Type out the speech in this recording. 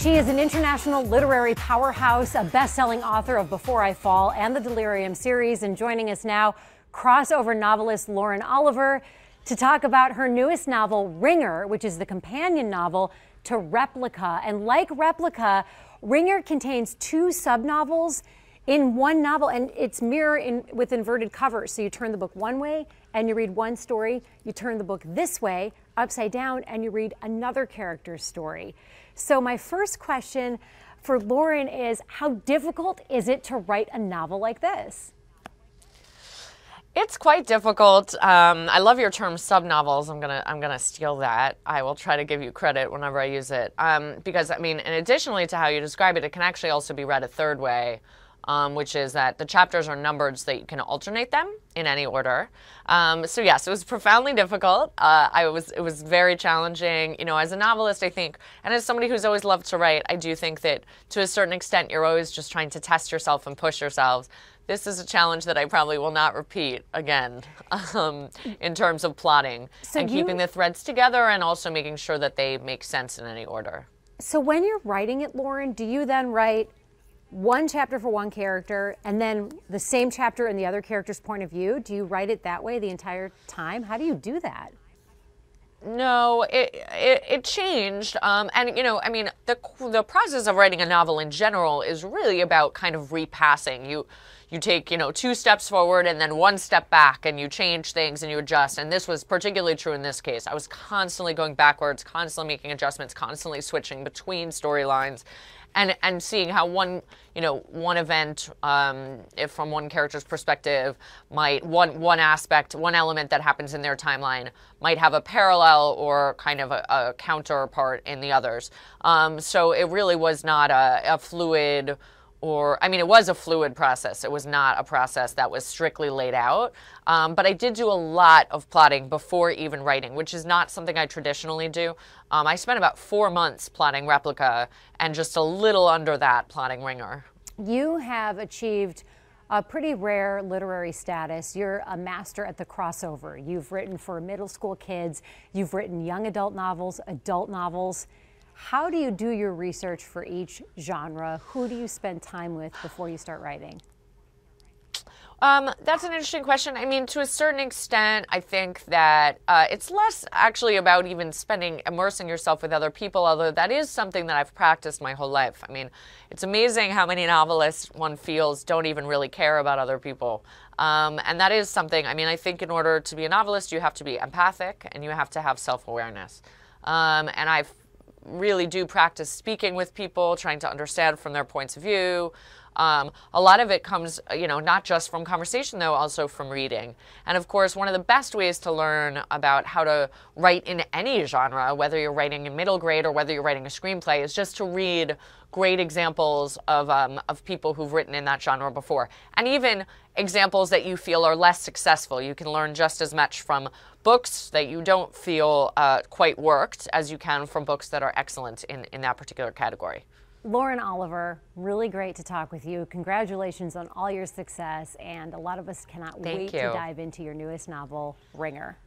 She is an international literary powerhouse, a best-selling author of Before I Fall and the Delirium series, and joining us now, crossover novelist Lauren Oliver, to talk about her newest novel, Ringer, which is the companion novel to Replica. And like Replica, Ringer contains two subnovels in one novel, and it's with inverted covers. So you turn the book one way and you read one story, you turn the book this way, upside down, and you read another character's story. So my first question for Lauren is, how difficult is it to write a novel like this? It's quite difficult. I love your term subnovels. I'm gonna steal that. I will try to give you credit whenever I use it. Because I mean, and additionally to how you describe it, it can actually also be read a third way, which is that the chapters are numbered so that you can alternate them in any order. So yes, it was profoundly difficult. It was very challenging. You know, as a novelist, I think, and as somebody who's always loved to write, I do think that to a certain extent, you're always just trying to test yourself and push yourselves. This is a challenge that I probably will not repeat again in terms of plotting and keeping the threads together and also making sure that they make sense in any order. So when you're writing it, Lauren, do you then write one chapter for one character and then the same chapter in the other character's point of view? Do you write it that way the entire time? How do you do that? No, it changed, and you know, I mean, the process of writing a novel in general is really about kind of repassing. You take, you know, 2 steps forward and then 1 step back, and you change things and you adjust. And this was particularly true in this case. I was constantly going backwards, constantly making adjustments, constantly switching between storylines, and seeing how one event, if from one character's perspective, might one aspect, one element that happens in their timeline might have a parallel or kind of a counterpart in the others. So it really was not a fluid. I mean, it was a fluid process. It was not a process that was strictly laid out. But I did do a lot of plotting before even writing, which is not something I traditionally do. I spent about 4 months plotting Replica and just a little under that plotting Ringer. You have achieved a pretty rare literary status. You're a master at the crossover. You've written for middle school kids. You've written young adult novels, adult novels. How do you do your research for each genre? Who do you spend time with before you start writing? That's an interesting question. I mean, to a certain extent, I think that it's less actually about even immersing yourself with other people, although that is something that I've practiced my whole life. I mean, it's amazing how many novelists one feels don't even really care about other people. And that is something, I mean, I think in order to be a novelist, you have to be empathic and you have to have self-awareness. And I've really do practice speaking with people, trying to understand from their points of view. A lot of it comes, you know, not just from conversation, though, also from reading. And of course, one of the best ways to learn about how to write in any genre, whether you're writing in middle grade or whether you're writing a screenplay, is just to read great examples of people who've written in that genre before. And even examples that you feel are less successful. You can learn just as much from books that you don't feel quite worked as you can from books that are excellent in that particular category. Lauren Oliver, really great to talk with you. Congratulations on all your success, and a lot of us cannot wait to dive into your newest novel, Ringer.